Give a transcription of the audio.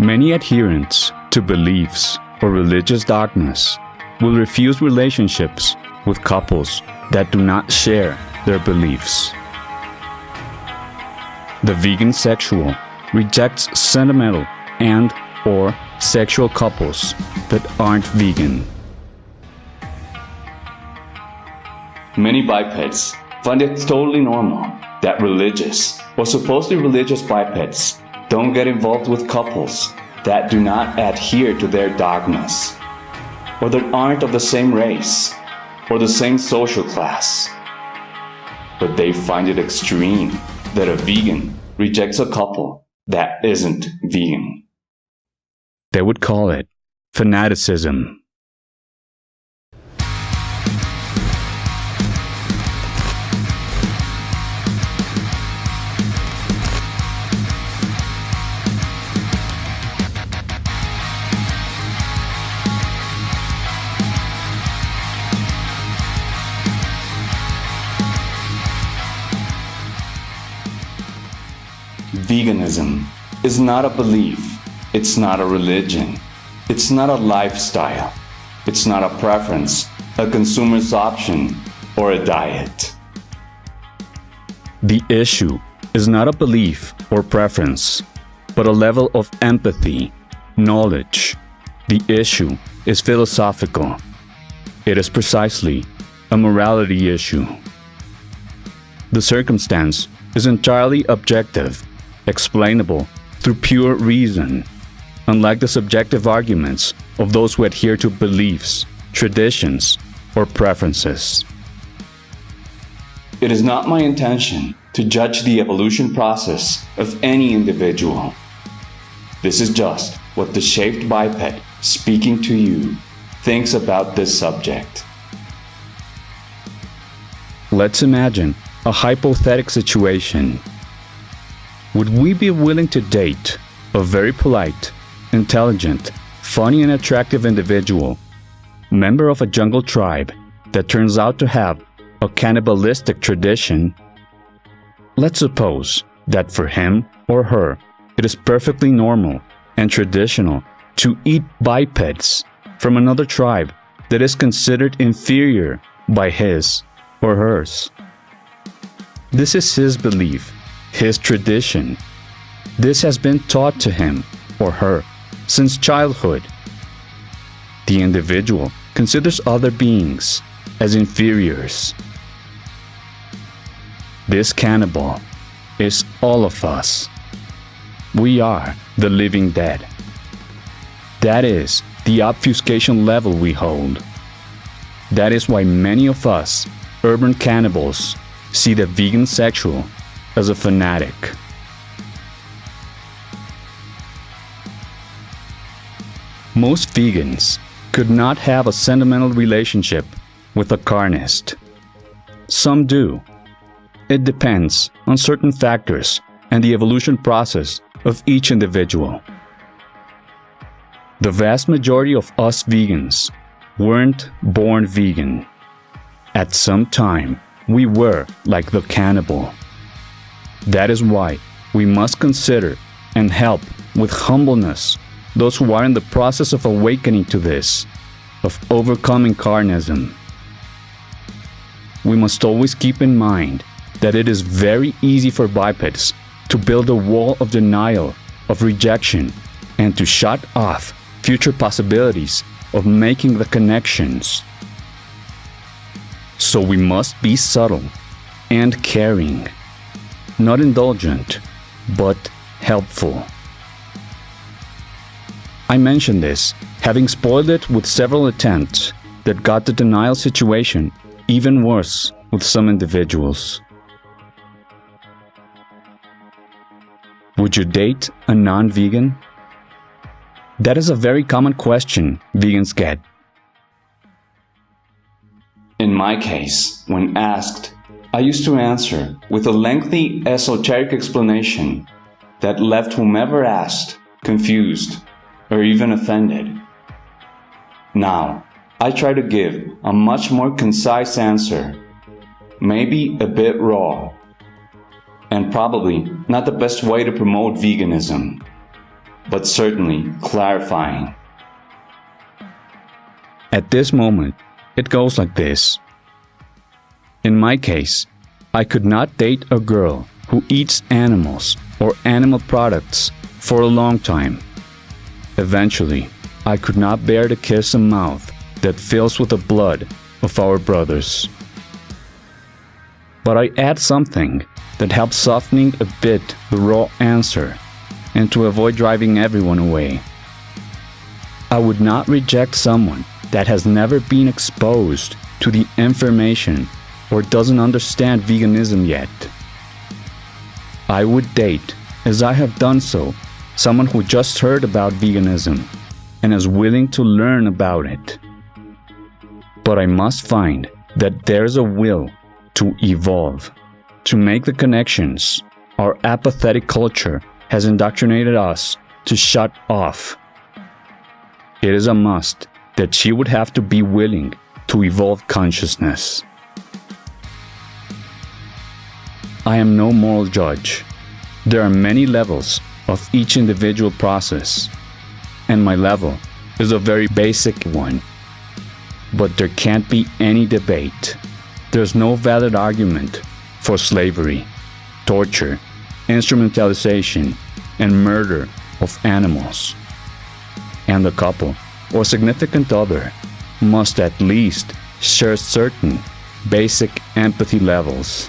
Many adherents to beliefs or religious dogmas will refuse relationships with couples that do not share their beliefs. The vegan sexual rejects sentimental and/or sexual couples that aren't vegan. Many bipeds find it totally normal that religious or supposedly religious bipeds don't get involved with couples that do not adhere to their dogmas, or that aren't of the same race or the same social class. But they find it extreme that a vegan rejects a couple that isn't vegan. They would call it fanaticism. Veganism is not a belief, it's not a religion, it's not a lifestyle, it's not a preference, a consumer's option, or a diet. The issue is not a belief or preference, but a level of empathy, knowledge. The issue is philosophical. It is precisely a morality issue. The circumstance is entirely objective, explainable through pure reason, unlike the subjective arguments of those who adhere to beliefs, traditions, or preferences. It is not my intention to judge the evolution process of any individual. This is just what the shaped biped speaking to you thinks about this subject. Let's imagine a hypothetical situation. Would we be willing to date a very polite, intelligent, funny and attractive individual, member of a jungle tribe that turns out to have a cannibalistic tradition? Let's suppose that for him or her, it is perfectly normal and traditional to eat bipeds from another tribe that is considered inferior by his or hers. This is his belief, his tradition. This has been taught to him or her since childhood. The individual considers other beings as inferiors. This cannibal is all of us. We are the living dead. That is the obfuscation level we hold. That is why many of us urban cannibals see the vegan sexual as a fanatic. Most vegans could not have a sentimental relationship with a carnist. Some do. It depends on certain factors and the evolution process of each individual. The vast majority of us vegans weren't born vegan. At some time, we were like the cannibal. That is why we must consider and help with humbleness those who are in the process of awakening to this, of overcoming carnism. We must always keep in mind that it is very easy for bipeds to build a wall of denial, of rejection, and to shut off future possibilities of making the connections. So we must be subtle and caring, not indulgent, but helpful. I mention this, having spoiled it with several attempts that got the denial situation even worse with some individuals. Would you date a non-vegan? That is a very common question vegans get. In my case, when asked, I used to answer with a lengthy esoteric explanation that left whomever asked confused or even offended. Now, I try to give a much more concise answer, maybe a bit raw, and probably not the best way to promote veganism. but certainly clarifying. At this moment, it goes like this. In my case, I could not date a girl who eats animals or animal products for a long time. Eventually, I could not bear to kiss a mouth that fills with the blood of our brothers. But I add something that helps softening a bit the raw answer and to avoid driving everyone away. I would not reject someone that has never been exposed to the information or doesn't understand veganism yet. I would date, as I have done so, someone who just heard about veganism and is willing to learn about it. But I must find that there's a will to evolve, to make the connections our apathetic culture has indoctrinated us to shut off. It is a must that she would have to be willing to evolve consciousness. I am no moral judge. There are many levels of each individual process, and my level is a very basic one. But there can't be any debate. There's no valid argument for slavery, torture, instrumentalization, and murder of animals. And the couple or significant other must at least share certain basic empathy levels.